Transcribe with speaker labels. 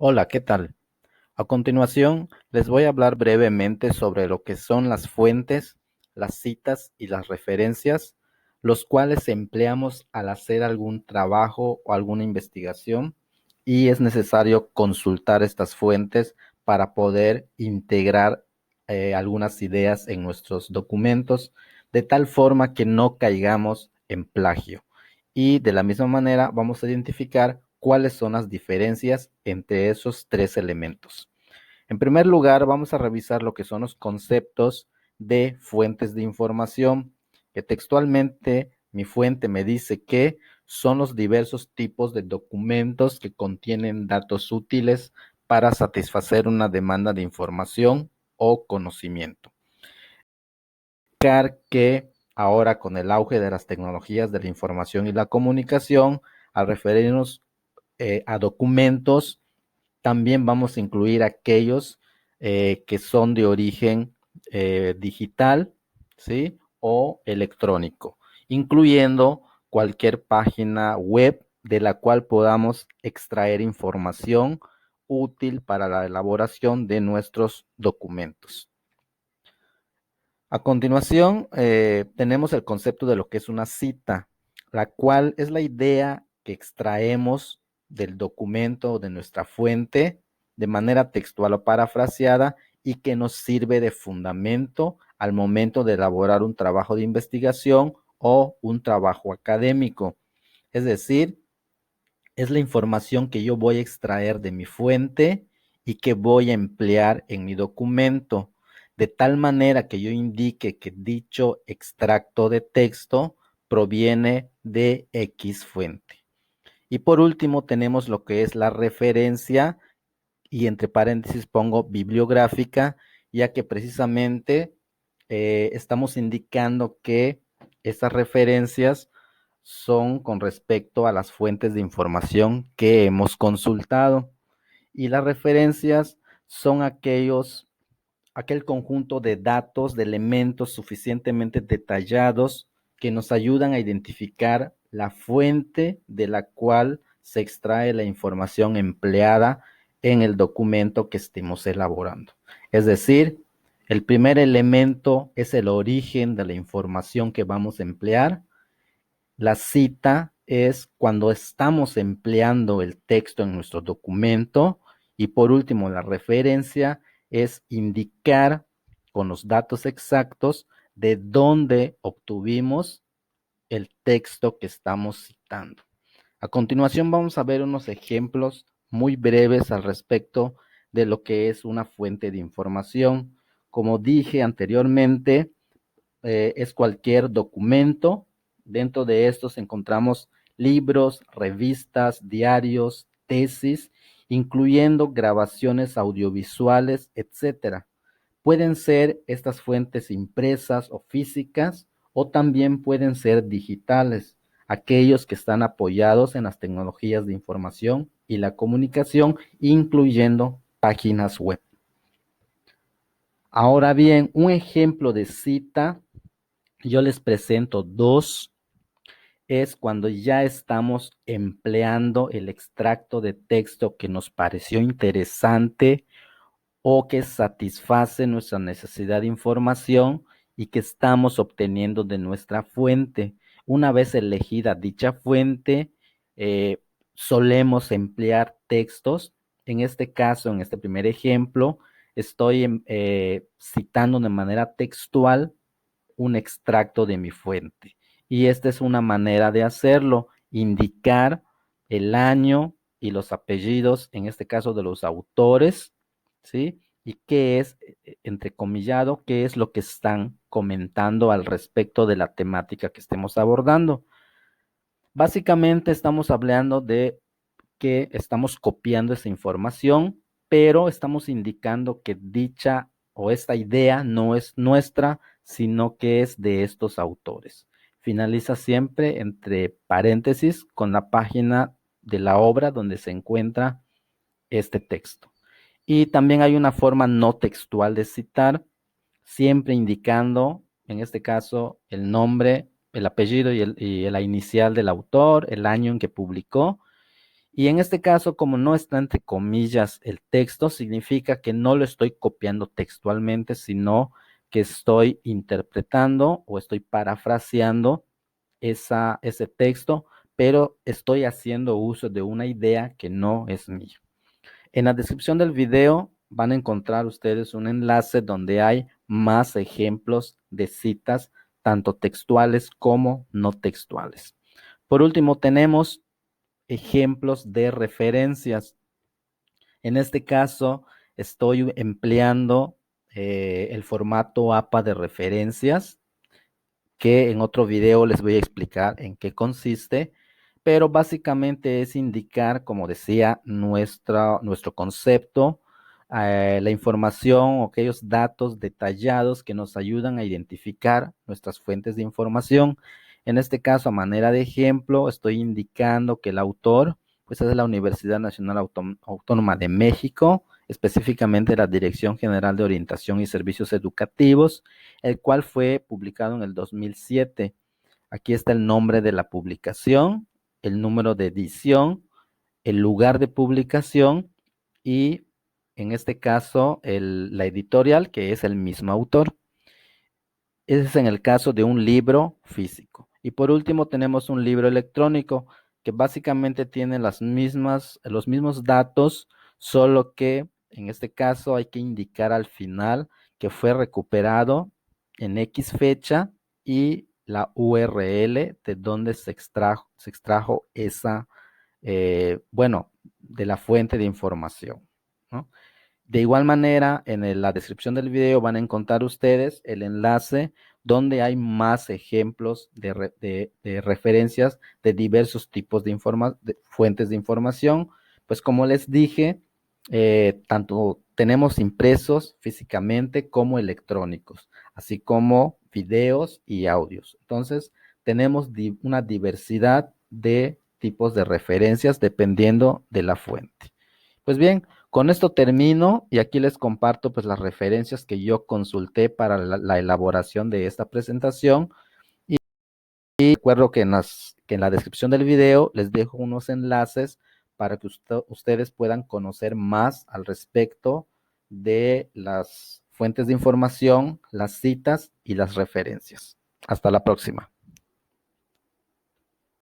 Speaker 1: Hola, ¿qué tal? A continuación, les voy a hablar brevemente sobre lo que son las fuentes, las citas y las referencias, los cuales empleamos al hacer algún trabajo o alguna investigación y es necesario consultar estas fuentes para poder integrar algunas ideas en nuestros documentos de tal forma que no caigamos en plagio. Y de la misma manera vamos a identificar cuáles son las diferencias entre esos tres elementos. En primer lugar, vamos a revisar lo que son los conceptos de fuentes de información, que textualmente mi fuente me dice que son los diversos tipos de documentos que contienen datos útiles para satisfacer una demanda de información o conocimiento. Que ahora con el auge de las tecnologías de la información y la comunicación, al referirnos a documentos, también vamos a incluir aquellos que son de origen digital, ¿sí? O electrónico, incluyendo cualquier página web de la cual podamos extraer información útil para la elaboración de nuestros documentos. A continuación, tenemos el concepto de lo que es una cita, la cual es la idea que extraemos del documento o de nuestra fuente de manera textual o parafraseada y que nos sirve de fundamento al momento de elaborar un trabajo de investigación o un trabajo académico. Es decir, es la información que yo voy a extraer de mi fuente y que voy a emplear en mi documento, de tal manera que yo indique que dicho extracto de texto proviene de X fuente. Y por último tenemos lo que es la referencia y entre paréntesis pongo bibliográfica, ya que precisamente estamos indicando que estas referencias son con respecto a las fuentes de información que hemos consultado. Y las referencias son aquel conjunto de datos, de elementos suficientemente detallados que nos ayudan a identificar la fuente de la cual se extrae la información empleada en el documento que estemos elaborando. Es decir, el primer elemento es el origen de la información que vamos a emplear. La cita es cuando estamos empleando el texto en nuestro documento. Y por último, la referencia es indicar con los datos exactos de dónde obtuvimos el texto que estamos citando. A continuación vamos a ver unos ejemplos muy breves al respecto de lo que es una fuente de información. Como dije anteriormente, es cualquier documento. Dentro de estos encontramos libros, revistas, diarios, tesis, incluyendo grabaciones audiovisuales, etcétera. Pueden ser estas fuentes impresas o físicas o también pueden ser digitales, aquellos que están apoyados en las tecnologías de información y la comunicación, incluyendo páginas web. Ahora bien, un ejemplo de cita, yo les presento dos, es cuando ya estamos empleando el extracto de texto que nos pareció interesante o que satisface nuestra necesidad de información y que estamos obteniendo de nuestra fuente. Una vez elegida dicha fuente, eh, solemos emplear textos. En este caso, en este primer ejemplo, estoy citando de manera textual un extracto de mi fuente. Y esta es una manera de hacerlo, indicar el año y los apellidos, en este caso de los autores, ¿sí? Y qué es, entrecomillado, qué es lo que están comentando al respecto de la temática que estemos abordando. Básicamente estamos hablando de que estamos copiando esa información, pero estamos indicando que dicha o esta idea no es nuestra, sino que es de estos autores. Finaliza siempre entre paréntesis con la página de la obra donde se encuentra este texto. Y también hay una forma no textual de citar, siempre indicando, en este caso, el nombre, el apellido y la inicial del autor, el año en que publicó Y en este caso, como no está entre comillas el texto, significa que no lo estoy copiando textualmente, sino que estoy interpretando o estoy parafraseando ese texto, pero estoy haciendo uso de una idea que no es mía. En la descripción del video van a encontrar ustedes un enlace donde hay más ejemplos de citas, tanto textuales como no textuales. Por último, tenemos ejemplos de referencias. En este caso, estoy empleando el formato APA de referencias, que en otro video les voy a explicar en qué consiste, pero básicamente es indicar, como decía, nuestro concepto, la información o aquellos datos detallados que nos ayudan a identificar nuestras fuentes de información. En este caso, a manera de ejemplo, estoy indicando que el autor, pues, es de la Universidad Nacional Autónoma de México, específicamente la Dirección General de Orientación y Servicios Educativos, el cual fue publicado en el 2007. Aquí está el nombre de la publicación, el número de edición, el lugar de publicación y, en este caso, la editorial, que es el mismo autor. Ese es en el caso de un libro físico. Y por último tenemos un libro electrónico que básicamente tiene los mismos datos, solo que en este caso hay que indicar al final que fue recuperado en X fecha y la URL de donde se extrajo esa, bueno, de la fuente de información, ¿no? De igual manera, en la descripción del video van a encontrar ustedes el enlace donde hay más ejemplos de referencias de diversos tipos de fuentes de información. Pues como les dije, tanto tenemos impresos físicamente como electrónicos, así como videos y audios. Entonces, tenemos una diversidad de tipos de referencias dependiendo de la fuente. Pues bien, con esto termino y aquí les comparto pues las referencias que yo consulté para la elaboración de esta presentación. Y recuerdo que en la descripción del video les dejo unos enlaces para que ustedes puedan conocer más al respecto de las fuentes de información, las citas y las referencias. Hasta la próxima.